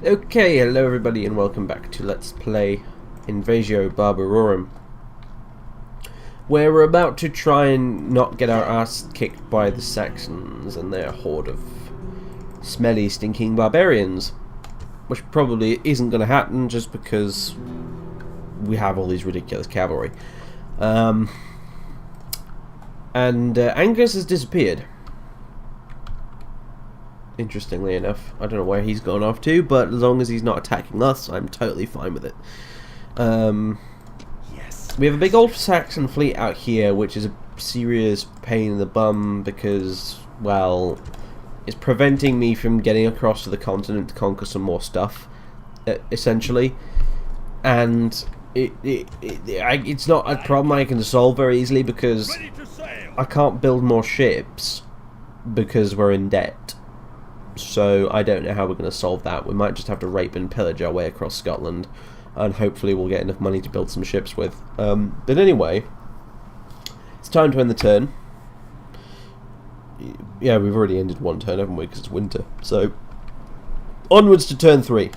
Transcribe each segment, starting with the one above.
Okay, hello everybody and welcome back to Let's Play Invasio Barbarorum, where we're about to try and not get our ass kicked by the Saxons and their horde of smelly, stinking barbarians, which probably isn't going to happen just because we have all these ridiculous cavalry. Angus has disappeared. Interestingly enough, I don't know where he's gone off to, but as long as he's not attacking us, I'm totally fine with it. Yes. We have a big old Saxon fleet out here, which is a serious pain in the bum because, well, it's preventing me from getting across to the continent to conquer some more stuff, essentially. And it's not a problem I can solve very easily because I can't build more ships because we're in debt. So I don't know how we're going to solve that. We might just have to rape and pillage our way across Scotland, and hopefully we'll get enough money to build some ships with. But anyway, it's time to end the turn. Yeah, we've already ended one turn, haven't we, because it's winter. So, onwards to turn 3.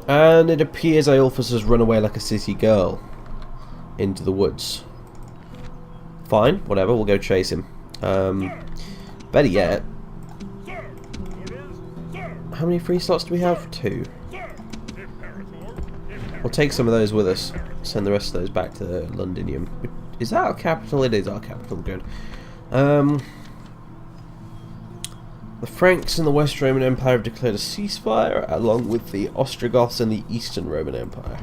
And it appears Aelphus has run away like a city girl into the woods. Fine, whatever, we'll go chase him. Better yet, how many free slots do we have? 2. We'll take some of those with us. Send the rest of those back to Londinium. Is that our capital? It is our capital, good. The Franks in the West Roman Empire have declared a ceasefire, along with the Ostrogoths in the Eastern Roman Empire.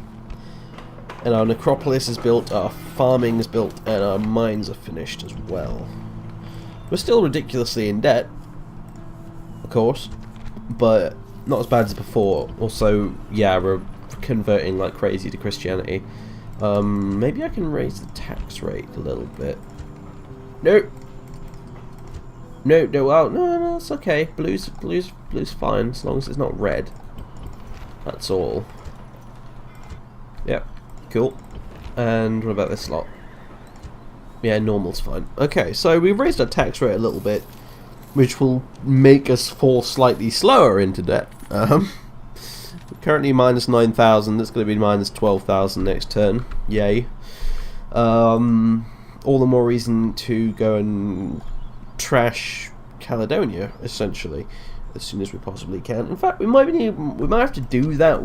And our necropolis is built, our farming is built, and our mines are finished as well. We're still ridiculously in debt, of course, but not as bad as before. Also, yeah, we're converting like crazy to Christianity. Maybe I can raise the tax rate a little bit. Nope. No, it's okay. Blue's fine, as long as it's not red. That's all. Yep. Cool. And what about this lot? Yeah, normal's fine. Okay, so we've raised our tax rate a little bit, which will make us fall slightly slower into debt. We're currently minus 9,000. That's going to be minus 12,000 next turn. Yay. All the more reason to go and trash Caledonia, essentially, as soon as we possibly can. In fact, we might have to do that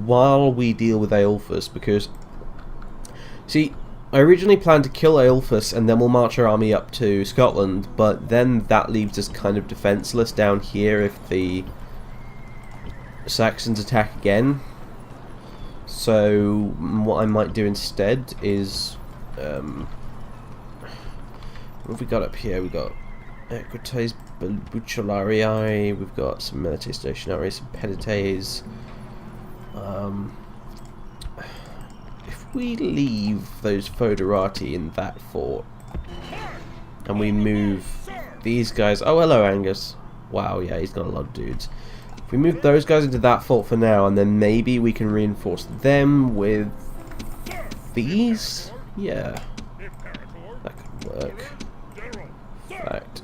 while we deal with Aelphus, because, see, I originally planned to kill Aelphus and then we'll march our army up to Scotland, but then that leaves us kind of defenseless down here if the Saxons attack again. So what I might do instead is, what have we got up here? We've got Equites Buccellarii, we've got some Menace Stationarii, some Pedites. If we leave those Foederati in that fort and we move these guys, oh hello Angus, wow, yeah, he's got a lot of dudes. If we move those guys into that fort for now, and then maybe we can reinforce them with these, yeah, that could work. In fact,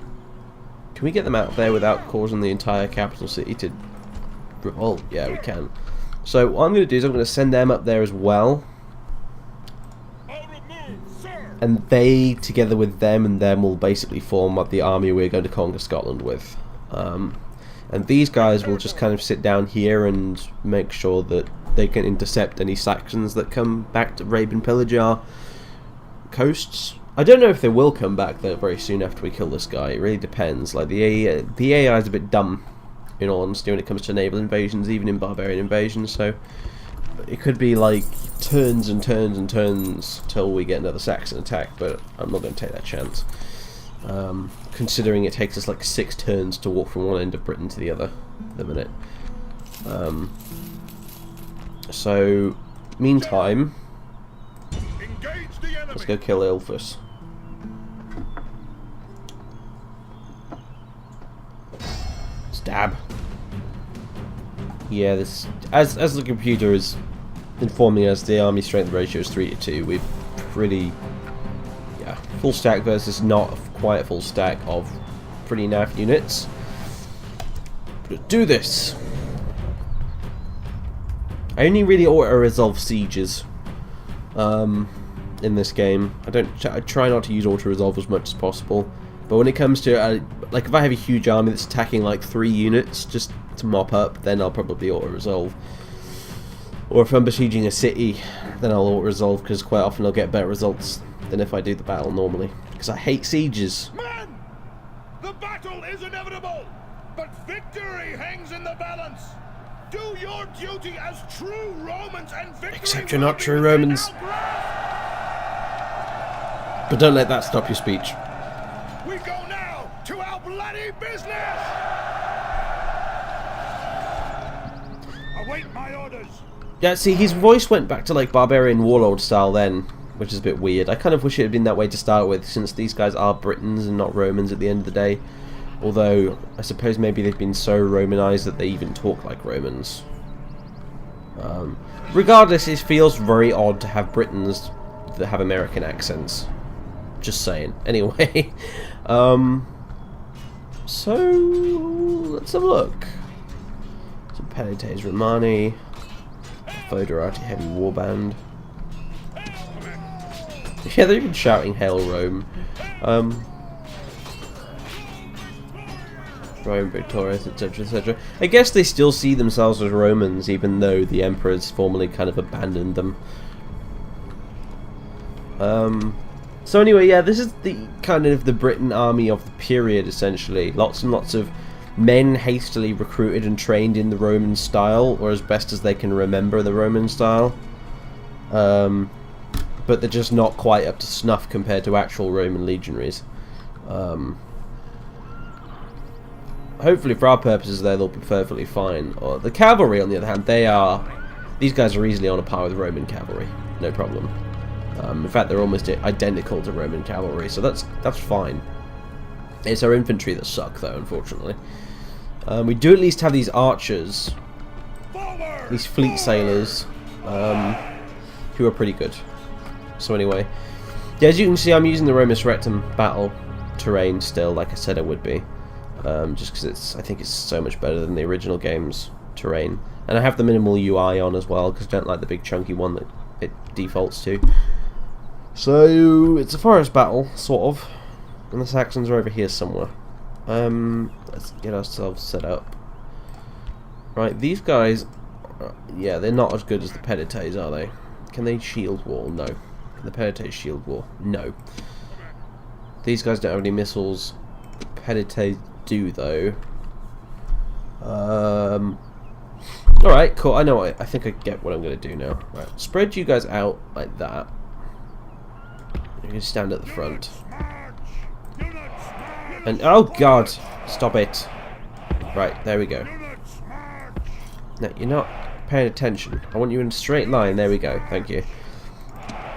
can we get them out there without causing the entire capital city to revolt? Yeah, we can. So what I'm going to do is I'm going to send them up there as well. And they, together with them and them, will basically form up the army we're going to conquer Scotland with. And these guys will just kind of sit down here and make sure that they can intercept any Saxons that come back to rape and pillage our coasts. I don't know if they will come back though very soon after we kill this guy. It really depends. Like the AI is a bit dumb, in all honesty, when it comes to naval invasions, even in barbarian invasions. So it could be like turns and turns and turns till we get another Saxon attack. But I'm not going to take that chance, considering it takes us like 6 turns to walk from one end of Britain to the other at the minute. So meantime, let's go kill Aelphus. Stab. Yeah, this as the computer is informing us, the army strength ratio is 3-2. We've pretty, yeah, full stack versus not quite a full stack of pretty naff units. Let's do this. I only really auto-resolve sieges in this game. I try not to use auto-resolve as much as possible. But when it comes to, like if I have a huge army that's attacking like 3 units just to mop up, then I'll probably auto-resolve. Or if I'm besieging a city, then I'll auto-resolve, because quite often I'll get better results than if I do the battle normally. Because I hate sieges. Men! The battle is inevitable, but victory hangs in the balance. Do your duty as true Romans, and victory. Except you're not true Romans. But don't let that stop your speech. We go now to our bloody business. Await my orders. Yeah, see, his voice went back to like barbarian warlord style then, which is a bit weird. I kind of wish it had been that way to start with, since these guys are Britons and not Romans at the end of the day. Although, I suppose maybe they've been so Romanized that they even talk like Romans. Regardless, it feels very odd to have Britons that have American accents. Just saying. Anyway, so let's have a look. Some Pelites Romani, Foderati Heavy Warband. Yeah, they're even shouting "Hail Rome." Rome victorious, etc., etc. I guess they still see themselves as Romans, even though the emperors formally kind of abandoned them. So anyway, yeah, this is the kind of the Briton army of the period, essentially. Lots and lots of men hastily recruited and trained in the Roman style, or as best as they can remember the Roman style. But they're just not quite up to snuff compared to actual Roman legionaries. Hopefully for our purposes there, they'll be perfectly fine. Or the cavalry, on the other hand, these guys are easily on a par with Roman cavalry, no problem. In fact, they're almost identical to Roman cavalry, so that's fine. It's our infantry that suck, though, unfortunately. We do at least have these archers, these fleet sailors, who are pretty good. So anyway, yeah, as you can see, I'm using the Romus Rectum battle terrain still, like I said I would be. Just because I think it's so much better than the original game's terrain. And I have the minimal UI on as well, because I don't like the big chunky one that it defaults to. So, it's a forest battle, sort of. And the Saxons are over here somewhere. Let's get ourselves set up. Right, these guys, yeah, they're not as good as the Pelites, are they? Can they shield wall? No. Can the Pelites shield wall? No. These guys don't have any missiles. The Pelites do, though. Alright, cool. I know I think I get what I'm going to do now. Right, spread you guys out like that. You can stand at the front. And, oh god! Stop it. Right, there we go. Now, you're not paying attention. I want you in a straight line. There we go. Thank you.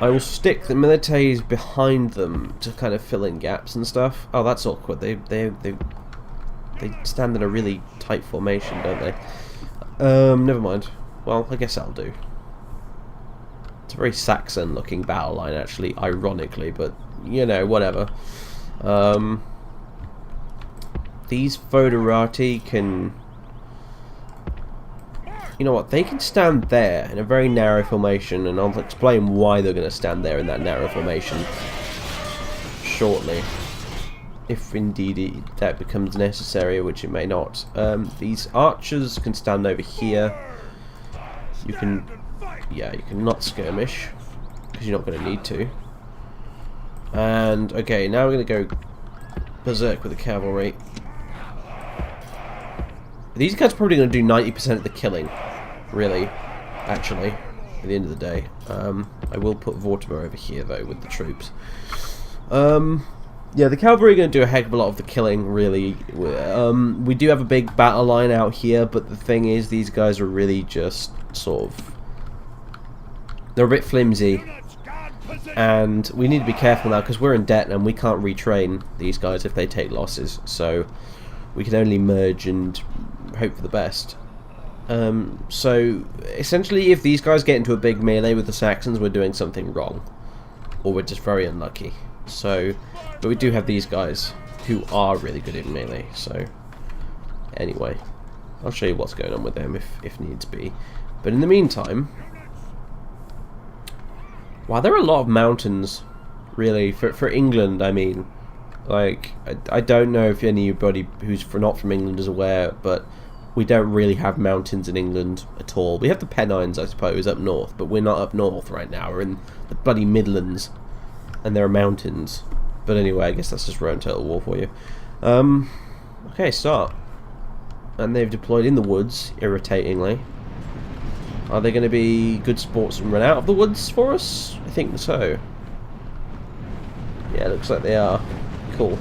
I will stick the militaries behind them to kind of fill in gaps and stuff. Oh, that's awkward. They stand in a really tight formation, don't they? Never mind. Well, I guess that'll do. It's a very Saxon looking battle line, actually, ironically, but, you know, whatever. These Foderati can... You know what, they can stand there in a very narrow formation, and I'll explain why they're going to stand there in that narrow formation shortly. If indeed that becomes necessary, which it may not. These archers can stand over here. You can... Yeah, you can not skirmish, because you're not going to need to. And, okay, now we're going to go berserk with the cavalry. These guys are probably going to do 90% of the killing, really, actually, at the end of the day. I will put Vortimer over here, though, with the troops. Yeah, the cavalry are going to do a heck of a lot of the killing, really. We do have a big battle line out here, but the thing is, these guys are really just sort of... They're a bit flimsy, and we need to be careful now, because we're in debt, and we can't retrain these guys if they take losses, so we can only merge and hope for the best. So, essentially, if these guys get into a big melee with the Saxons, we're doing something wrong, or we're just very unlucky. So, but we do have these guys who are really good in melee. So anyway, I'll show you what's going on with them if needs be. But in the meantime, wow, there are a lot of mountains, really, for England. I mean, like, I don't know if anybody who's not from England is aware, but we don't really have mountains in England at all. We have the Pennines, I suppose, up north, but we're not up north right now. We're in the bloody Midlands, and there are mountains. But anyway, I guess that's just Rome Total War for you. Okay, start. And they've deployed in the woods, irritatingly. Are they going to be good sports and run out of the woods for us? I think so. Yeah, looks like they are. Cool.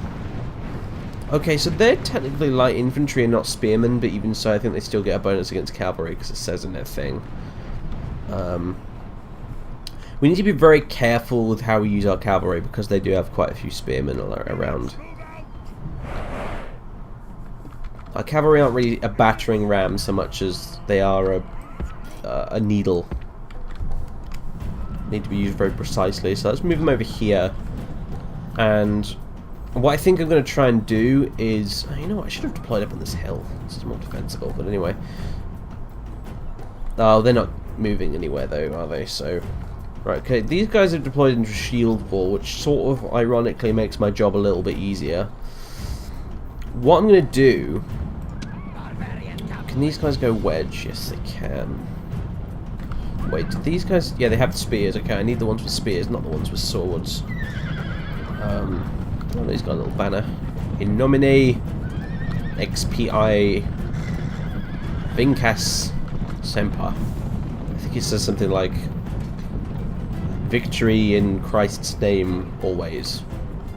Okay, so they're technically light infantry and not spearmen, but even so, I think they still get a bonus against cavalry because it says in their thing. We need to be very careful with how we use our cavalry because they do have quite a few spearmen around. Our cavalry aren't really a battering ram so much as they are a needle. Need to be used very precisely. So let's move them over here. And what I think I'm going to try and do is... you know what, I should have deployed up on this hill. This is more defensible, but anyway. Oh, they're not moving anywhere though, are they? So, right, okay, these guys have deployed into a shield wall, which sort of ironically makes my job a little bit easier. What I'm going to do... Can these guys go wedge? Yes, they can. Wait, do these guys... Yeah, they have spears. Okay, I need the ones with spears, not the ones with swords. Oh, he's got a little banner. In nomine XPI Vincas Semper. I think it says something like victory in Christ's name always,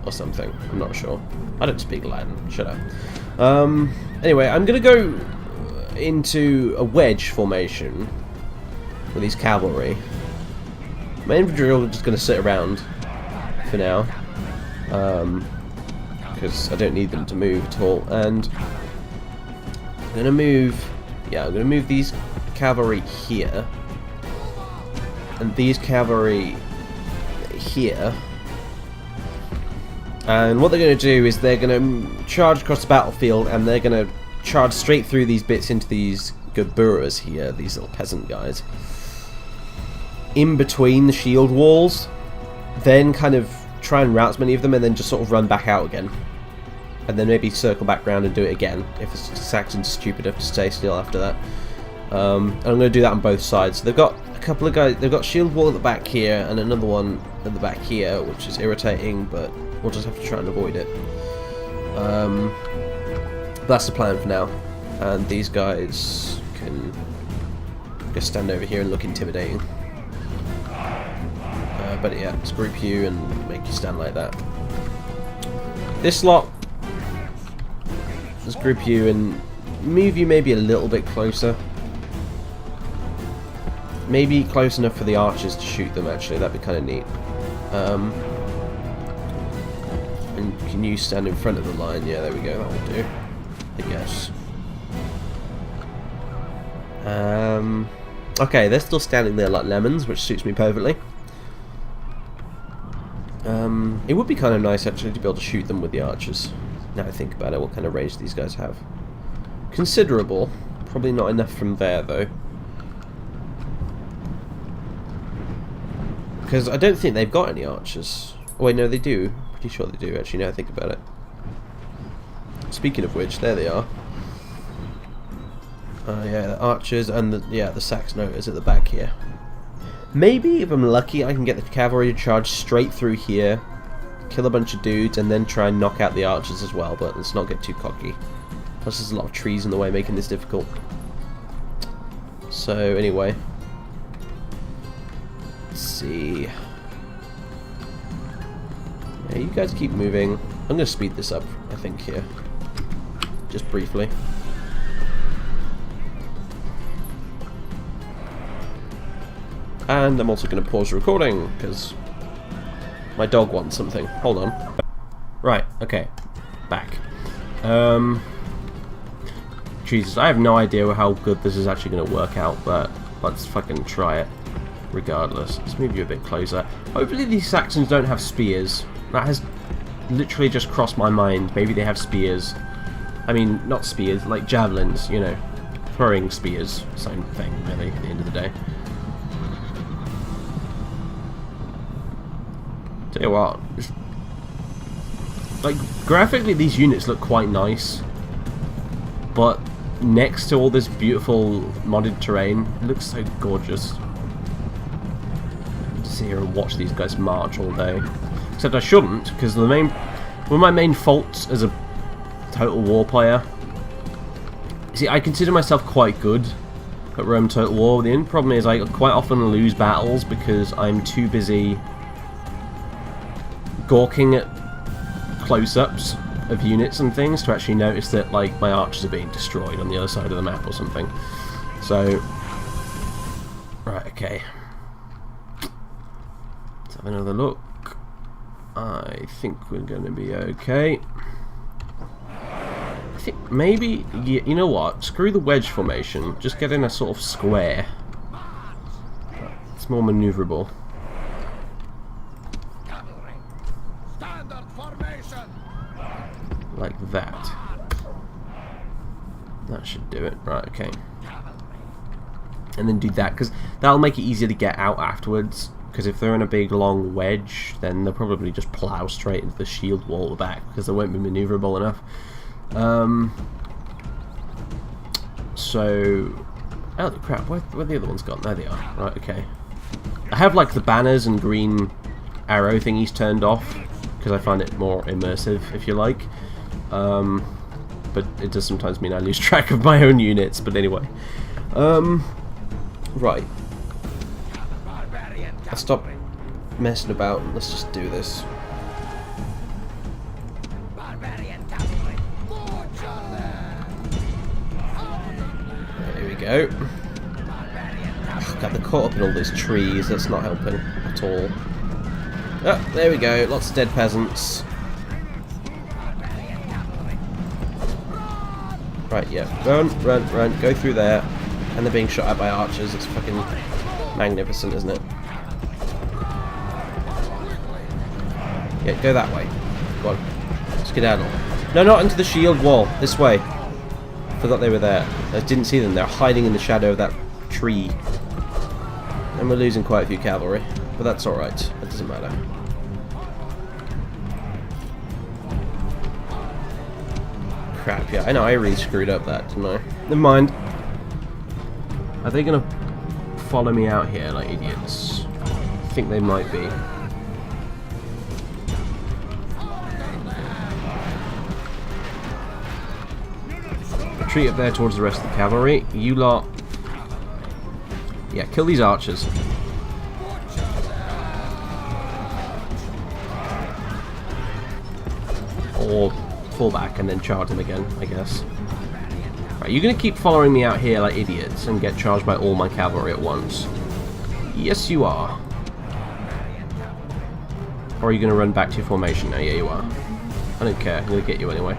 or something. I'm not sure. I don't speak Latin. Shut up. Anyway, I'm gonna go into a wedge formation with these cavalry. My infantry are just gonna sit around for now. Because I don't need them to move at all, and I'm gonna move. Yeah, I'm gonna move these cavalry here, and these cavalry here. And what they're gonna do is they're gonna charge across the battlefield, and they're gonna charge straight through these bits into these Gaburas here, these little peasant guys, in between the shield walls. Then kind of try and rout as many of them, and then just sort of run back out again, and then maybe circle back round and do it again if the Saxons are stupid enough to stay still after that. And I'm going to do that on both sides. So they've got a couple of guys. They've got shield wall at the back here and another one at the back here, which is irritating, but we'll just have to try and avoid it. That's the plan for now. And these guys can just stand over here and look intimidating. But yeah, let's group you and make you stand like that. This lot, let's group you and move you maybe a little bit closer. Maybe close enough for the archers to shoot them, actually. That'd be kind of neat. And can you stand in front of the line? Yeah, there we go, that will do, I guess. Okay, they're still standing there like lemons, which suits me perfectly. It would be kind of nice actually to be able to shoot them with the archers. Now I think about it, what kind of range these guys have. Considerable. Probably not enough from there though. Because I don't think they've got any archers. Oh wait, no they do. Pretty sure they do actually, now I think about it. Speaking of which, there they are. Yeah, the archers and the Saxon is at the back here. Maybe, if I'm lucky, I can get the cavalry to charge straight through here, kill a bunch of dudes, and then try and knock out the archers as well, but let's not get too cocky. Plus there's a lot of trees in the way, making this difficult. So, anyway. Let's see. Yeah, you guys keep moving. I'm going to speed this up, I think, here. Just briefly. And I'm also going to pause the recording, because my dog wants something. Hold on. Right, okay. Back. Jesus, I have no idea how good this is actually going to work out, but let's fucking try it. Regardless. Let's move you a bit closer. Hopefully these Saxons don't have spears. That has literally just crossed my mind. Maybe they have spears. I mean, not spears, like javelins, you know. Throwing spears. Same thing, really, at the end of the day. Tell you what, like, graphically these units look quite nice, but next to all this beautiful modded terrain, it looks so gorgeous. Sit here and watch these guys march all day. Except I shouldn't, because one of my main faults as a Total War player, see, I consider myself quite good at Rome Total War. The only problem is I quite often lose battles because I'm too busy gawking at close-ups of units and things to actually notice that, like, my archers are being destroyed on the other side of the map or something. So, right, okay. Let's have another look. I think we're going to be okay. I think maybe, you know what, screw the wedge formation, just get in a sort of square. It's more maneuverable. Like that. That should do it. Right, okay. And then do that, because that'll make it easier to get out afterwards. Because if they're in a big long wedge, then they'll probably just plow straight into the shield wall at the back, because they won't be maneuverable enough. So... oh crap, where the other ones gone? There they are. Right, okay. I have, like, the banners and green arrow thingies turned off, because I find it more immersive, if you like. But it does sometimes mean I lose track of my own units, but anyway. Right. Let's stop messing about and let's just do this. There we go. Oh, God, they're caught up in all these trees, that's not helping at all. Oh, there we go, lots of dead peasants. Right, yeah, run, go through there. And they're being shot at by archers, it's fucking magnificent, isn't it? Yeah, go that way. Go on, skedaddle. No, not into the shield wall, this way. Forgot they were there. I didn't see them, they're hiding in the shadow of that tree. And we're losing quite a few cavalry, but that's alright, it doesn't matter. Crap, yeah, I know, I really screwed up that, didn't I? Never mind. Are they gonna follow me out here like idiots? I think they might be. Retreat up there towards the rest of the cavalry. You lot... yeah, kill these archers. Or fall back and then charge them again, I guess. Right, you're going to keep following me out here like idiots and get charged by all my cavalry at once. Yes, you are. Or are you going to run back to your formation now? Yeah, you are. I don't care. I'm going to get you anyway.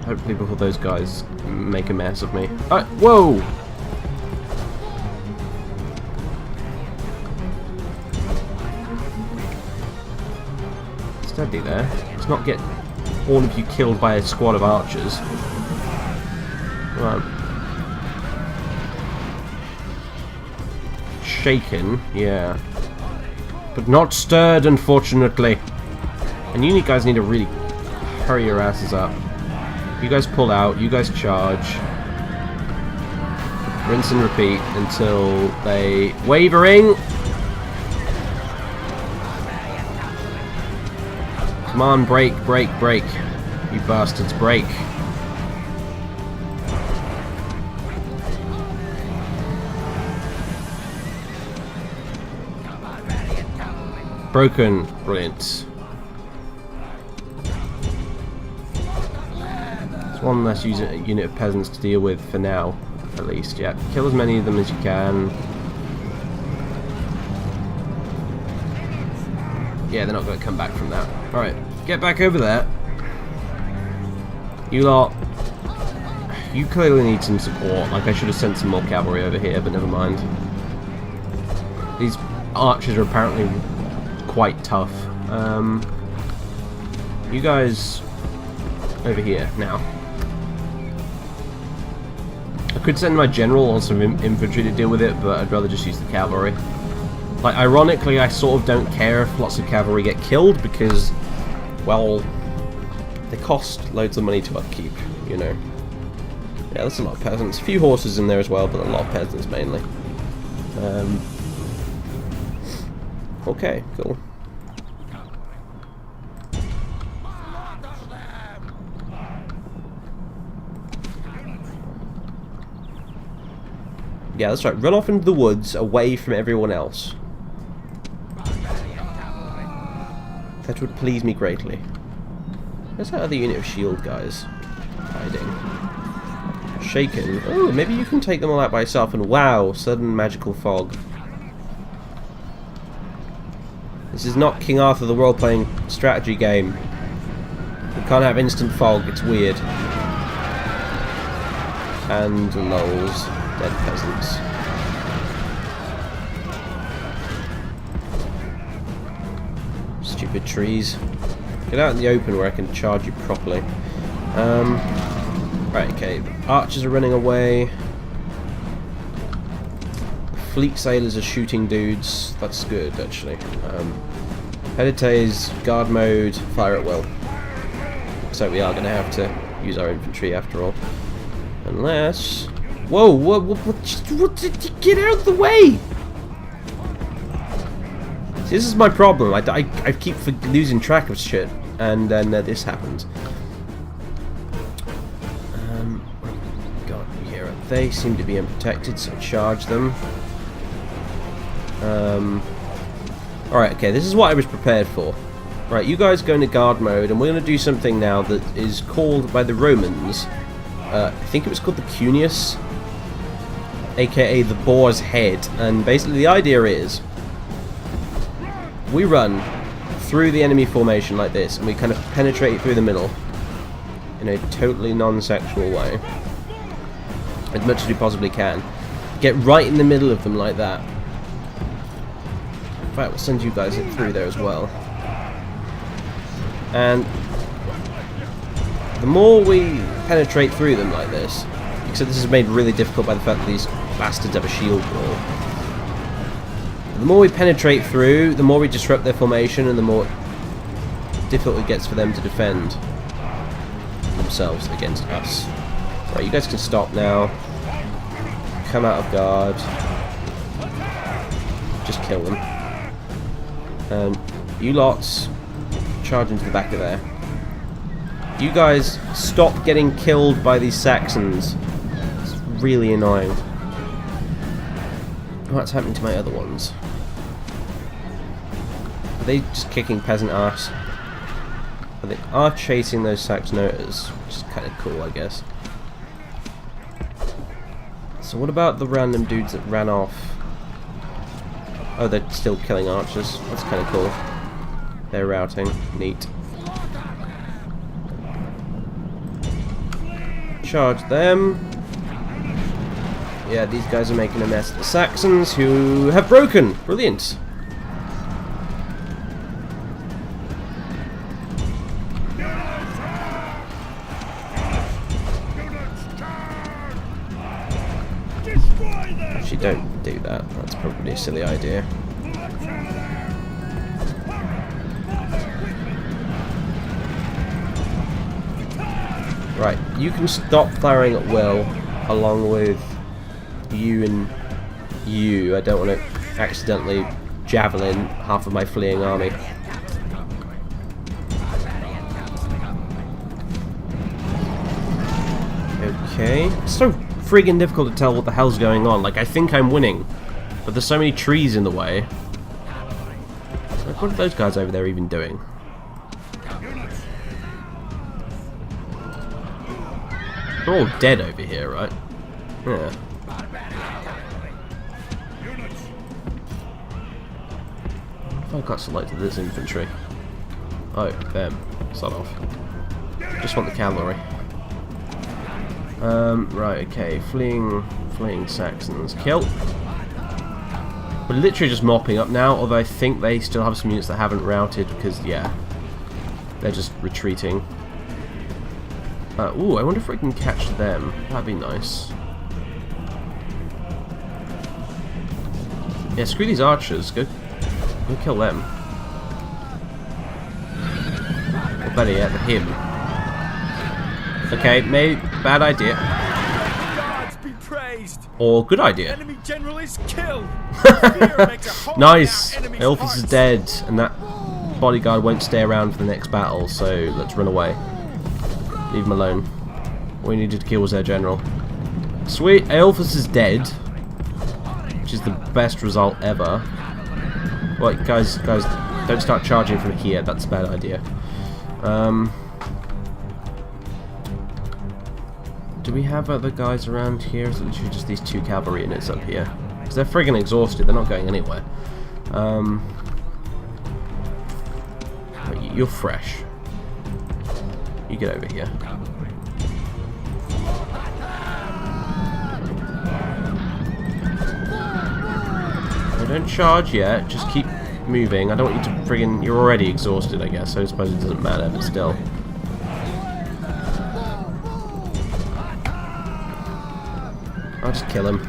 Hopefully before those guys make a mess of me. Whoa! Steady there. Let's not get all of you killed by a squad of archers. Right. Shaken, yeah. But not stirred, unfortunately. And you guys need to really hurry your asses up. You guys pull out, you guys charge. Rinse and repeat until they... wavering! Come on, break, break, break. You bastards, break. Broken. Brilliant. It's one less unit of peasants to deal with for now, at least. Yeah, kill as many of them as you can. Yeah, they're not going to come back from that. Alright, get back over there. You lot... you clearly need some support. Like, I should have sent some more cavalry over here, but never mind. These archers are apparently quite tough. you guys over here now. I could send my general on some infantry to deal with it, but I'd rather just use the cavalry. Like, ironically, I sort of don't care if lots of cavalry get killed because, well, they cost loads of money to upkeep, you know. Yeah, that's a lot of peasants. A few horses in there as well, but a lot of peasants mainly. Okay, cool. Yeah, that's right. Run off into the woods, away from everyone else. That would please me greatly. Where's that other unit of shield guys hiding? Shaken. Oh, maybe you can take them all out by yourself. And wow, sudden magical fog. This is not King Arthur the role-playing strategy game. We can't have instant fog. It's weird. And lols. Dead peasants. Stupid trees. Get out in the open where I can charge you properly. Right, okay. The archers are running away. Fleet sailors are shooting dudes. That's good, actually. Peditaes, guard mode, fire at will. So we are going to have to use our infantry after all. Unless... Whoa, what, get out of the way! See, this is my problem. I keep losing track of shit, and then this happens. God, here they seem to be unprotected, so charge them. Alright, okay, this is what I was prepared for. Right, you guys go into guard mode, and we're going to do something now that is called by the Romans, I think it was called the Cuneus, aka the boar's head, and basically the idea is we run through the enemy formation like this, and we kind of penetrate through the middle in a totally non-sexual way, as much as we possibly can. Get right in the middle of them like that. In fact, we'll send you guys through there as well. And the more we penetrate through them like this, except this is made really difficult by the fact that these bastards have a shield wall. The more we penetrate through, the more we disrupt their formation, and the more difficult it gets for them to defend themselves against us. Right, you guys can stop now. Come out of guard. Just kill them. You lots, charge into the back of there. You guys stop getting killed by these Saxons. It's really annoying. What's happening to my other ones? Are they just kicking peasant arse? But they are chasing those Saxonoters, which is kind of cool, I guess. So what about the random dudes that ran off? Oh, they're still killing archers. That's kind of cool. They're routing. Neat. Charge them. Yeah, these guys are making a mess of the Saxons, who have broken. Brilliant. Actually, don't do that. That's probably a silly idea. Right, you can stop firing at will, along with you and you. I don't want to accidentally javelin half of my fleeing army. Okay. It's so friggin' difficult to tell what the hell's going on. Like, I think I'm winning, but there's so many trees in the way. Like, what are those guys over there even doing? They're all dead over here, right? Yeah. If I got selected this infantry. Oh, them. Start off. Just want the cavalry. Right, okay. Fleeing Saxons. Kill. We're literally just mopping up now, although I think they still have some units that haven't routed, because, yeah. They're just retreating. Ooh, I wonder if we can catch them. That'd be nice. Yeah, screw these archers. Go kill them. Or better yet, him. Okay, maybe bad idea. Or good idea. Enemy general is killed. Nice. Elphus is dead, and that bodyguard won't stay around for the next battle. So let's run away. Leave him alone. All we needed to kill was their general. Sweet. Elphus is dead, which is the best result ever. Wait, guys, don't start charging from here. That's a bad idea. Do we have other guys around here? Is it literally just these 2 cavalry units up here? Because they're friggin' exhausted. They're not going anywhere. You're fresh. You get over here. No, don't charge yet. Just keep moving. I don't want you to friggin'... You're already exhausted, I guess. So I suppose it doesn't matter, but still. I'll just kill him.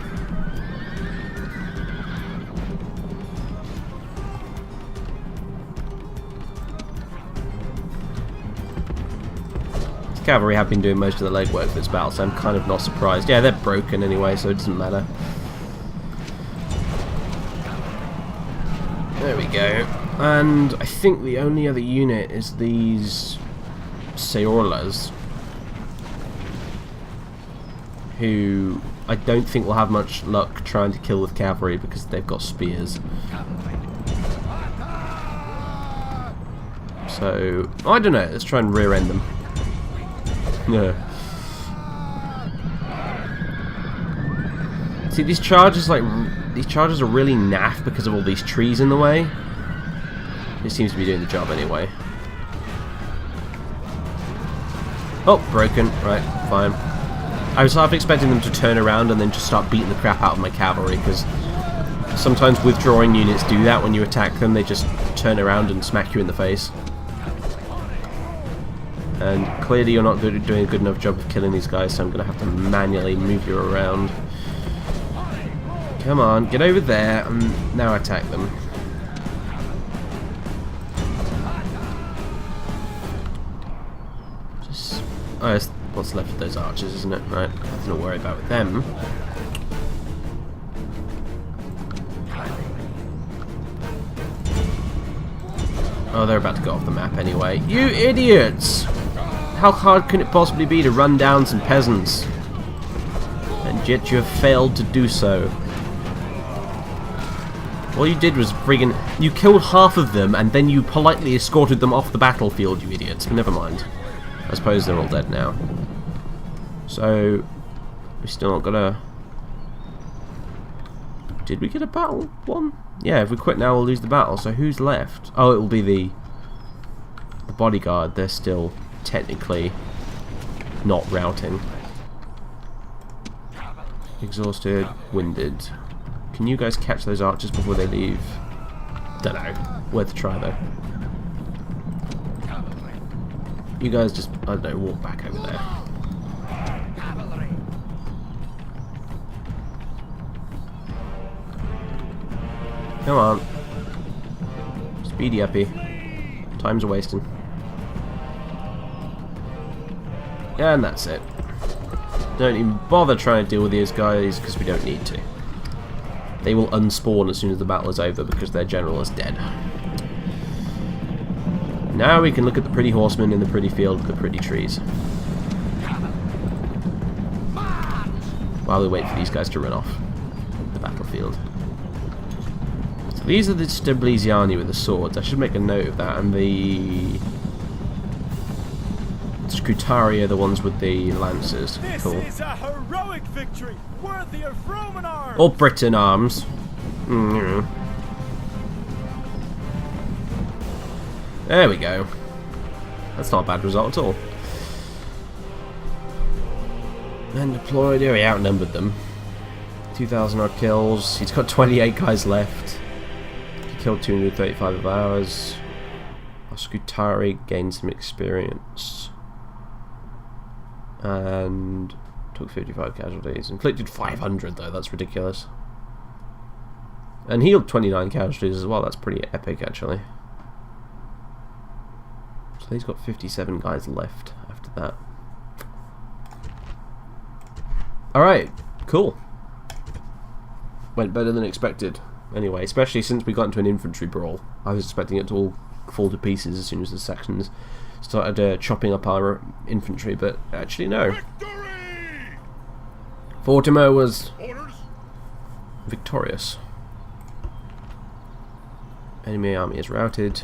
The cavalry have been doing most of the legwork for this battle, so I'm kind of not surprised. Yeah, they're broken anyway, so it doesn't matter. There we go. And I think the only other unit is these Saorlas, who I don't think will have much luck trying to kill with cavalry because they've got spears. So, I don't know, let's try and rear end them. No. See, these charges are really naff because of all these trees in the way. It seems to be doing the job anyway. Oh, broken. Right, fine. I was half expecting them to turn around and then just start beating the crap out of my cavalry, because sometimes withdrawing units do that when you attack them. They just turn around and smack you in the face. And clearly you're not doing a good enough job of killing these guys, so I'm going to have to manually move you around. Come on, get over there, and now attack them. Just... Oh, it's what's left of those archers, isn't it? Right, nothing to worry about with them. Oh, they're about to go off the map anyway. You idiots! How hard can it possibly be to run down some peasants? And yet you have failed to do so. All you did was friggin'... You killed half of them and then you politely escorted them off the battlefield, you idiots. But never mind. I suppose they're all dead now. So... We still not got a... Did we get a battle one? Yeah, if we quit now we'll lose the battle. So who's left? Oh, it will be the bodyguard. They're still technically not routing. Exhausted, winded. Can you guys catch those archers before they leave? Don't know. Worth a try though. You guys just, I don't know, walk back over there. Come on. Speedy uppy. Time's a wasting. And that's it. Don't even bother trying to deal with these guys because we don't need to. They will unspawn as soon as the battle is over because their general is dead. Now we can look at the pretty horsemen in the pretty field with the pretty trees. While we wait for these guys to run off the battlefield. So these are the Stablesiani with the swords. I should make a note of that. And the Scutari are the ones with the lances. Cool. This is a heroic victory, worthy of Roman arms. Or Britain arms. There we go. That's not a bad result at all. Men deployed. Yeah, he outnumbered them. 2,000 odd kills. He's got 28 guys left. He killed 235 of ours. Our Scutari gained some experience. And took 55 casualties. Inflicted 500 though, that's ridiculous. And healed 29 casualties as well, that's pretty epic actually. So he's got 57 guys left after that. Alright, cool. Went better than expected. Anyway, especially since we got into an infantry brawl. I was expecting it to all fall to pieces as soon as the Saxons started chopping up our infantry, but actually no. Vortimer was victorious. Enemy army is routed.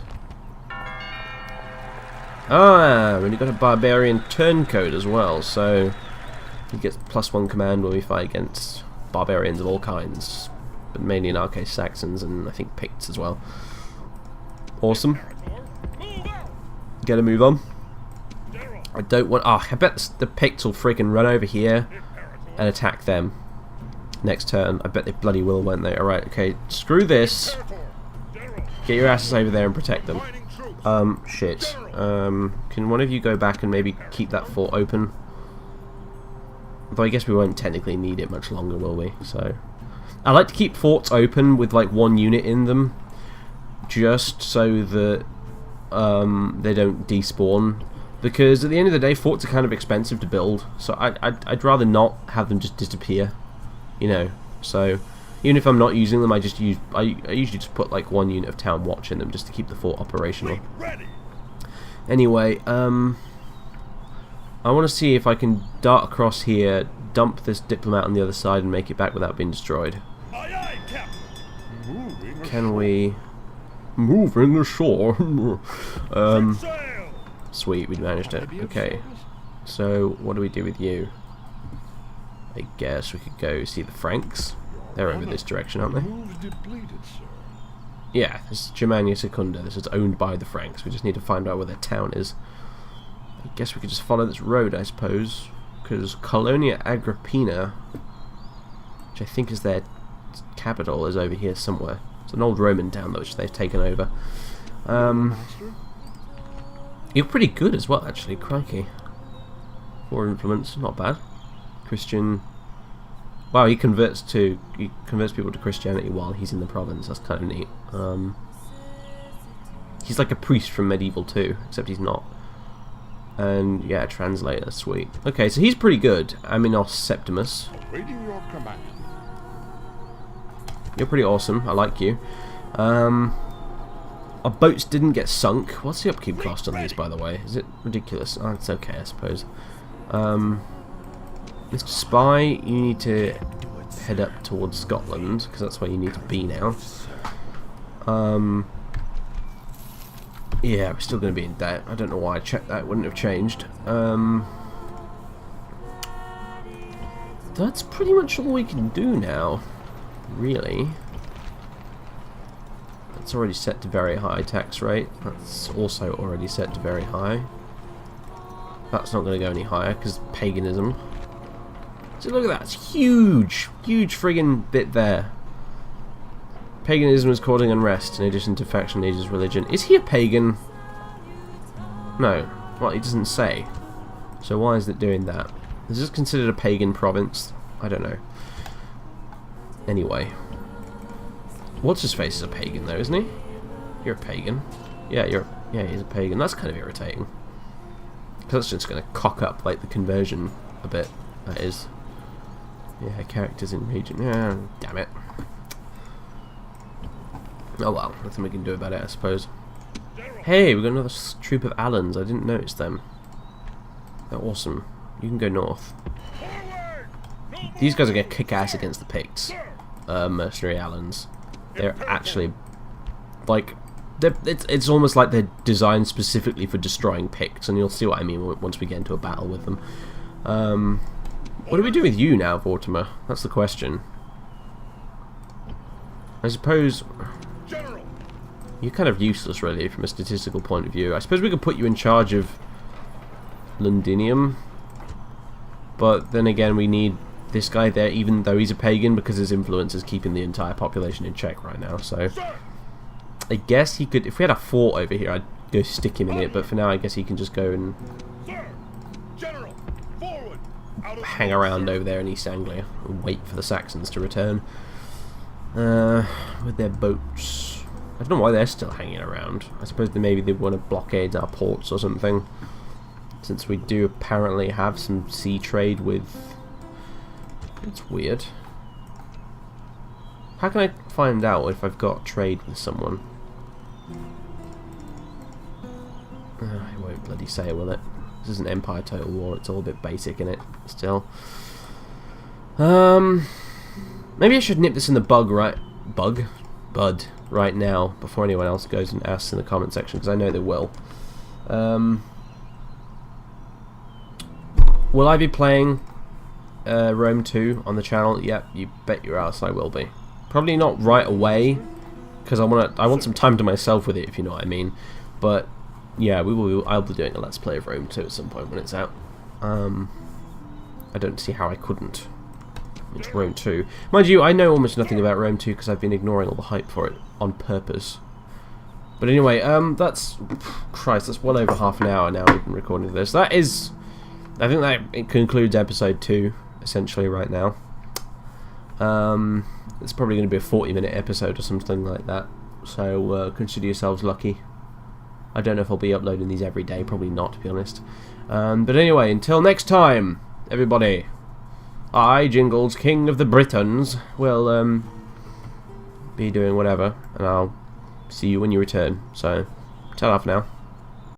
Ah, and we got a barbarian turncoat as well, so he gets +1 command when we fight against barbarians of all kinds, but mainly in our case Saxons and I think Picts as well. Awesome. Get a move on. I don't want. Oh, I bet the Picts will freaking run over here and attack them next turn. I bet they bloody will, won't they? Alright, okay. Screw this. Get your asses over there and protect them. Shit. Can one of you go back and maybe keep that fort open? Though I guess we won't technically need it much longer, will we? So, I like to keep forts open with like 1 unit in them, just so that they don't despawn. Because at the end of the day, forts are kind of expensive to build, so I'd rather not have them just disappear, you know. So even if I'm not using them, I usually just put like 1 unit of town watch in them just to keep the fort operational. Anyway, I want to see if I can dart across here, dump this diplomat on the other side, and make it back without being destroyed. Can we move in the shore? Sweet, we managed it. Okay, so what do we do with you? I guess we could go see the Franks. They're over this direction, aren't they? Yeah, this is Germania Secunda. This is owned by the Franks. We just need to find out where their town is. I guess we could just follow this road, I suppose, because Colonia Agrippina, which I think is their capital, is over here somewhere. It's an old Roman town, though, which they've taken over. You're pretty good as well, actually. Crikey. 4 influence, not bad. Christian. Wow, he converts people to Christianity while he's in the province. That's kind of neat. He's like a priest from medieval too, except he's not. And yeah, translator, sweet. Okay, so he's pretty good. Aminos Septimus. Awaiting your command. You're pretty awesome. I like you. Our boats didn't get sunk. What's the upkeep cost on these, by the way? Is it ridiculous? Oh, it's okay, I suppose. Mr. Spy, you need to head up towards Scotland, because that's where you need to be now. Yeah, we're still going to be in debt. I don't know why I checked that. It wouldn't have changed. That's pretty much all we can do now, really. That's already set to very high tax rate. That's also already set to very high. That's not going to go any higher because paganism. So look at that, it's huge, huge friggin' bit there. Paganism is causing unrest in addition to faction leaders' religion. Is he a pagan? No. Well, he doesn't say. So why is it doing that? Is this considered a pagan province? I don't know. Anyway. What's his face is a pagan though, isn't he? You're a pagan. Yeah, he's a pagan. That's kind of irritating. Because that's just going to cock up like the conversion a bit. That is. Yeah, characters in region. Yeah, damn it. Oh well, nothing we can do about it, I suppose. Hey, we've got another troop of Allans. I didn't notice them. They're awesome. You can go north. These guys are going to kick ass against the Picts. Mercenary Allans. They're actually like it's almost like they're designed specifically for destroying Picts, and you'll see what I mean once we get into a battle with them. What do we do with you now, Vortimer? That's the question. I suppose you're kind of useless, really, from a statistical point of view. I suppose we could put you in charge of Londinium, but then again, we need this guy there, even though he's a pagan, because his influence is keeping the entire population in check right now. So I guess he could, if we had a fort over here, go stick him in it, but for now I guess he can just go and Sir! General! Forward! Out of hang around over there in East Anglia and wait for the Saxons to return with their boats. I don't know why they're still hanging around. I suppose maybe they want to blockade our ports or something, since we do apparently have some sea trade with... It's weird. How can I find out if I've got trade with someone? I won't bloody say, will it? This is an Empire Total War, it's all a bit basic in it, still. Maybe I should nip this in the bud right now, before anyone else goes and asks in the comment section, because I know they will. Will I be playing Rome 2 on the channel? Yep, you bet your ass I will be. Probably not right away, because I want some time to myself with it, if you know what I mean. But yeah, I'll be doing a Let's Play of Rome 2 at some point when it's out. I don't see how I couldn't. It's Rome 2. Mind you, I know almost nothing about Rome 2 because I've been ignoring all the hype for it on purpose. But anyway, that's... Christ, that's well over half an hour now we've been recording this. That is... I think that concludes episode 2, essentially, right now. It's probably going to be a 40-minute episode or something like that. So, consider yourselves lucky. I don't know if I'll be uploading these every day, probably not, to be honest. But anyway, until next time, everybody... I, Jingles, King of the Britons, will be doing whatever, and I'll see you when you return. So, ta-ra for now.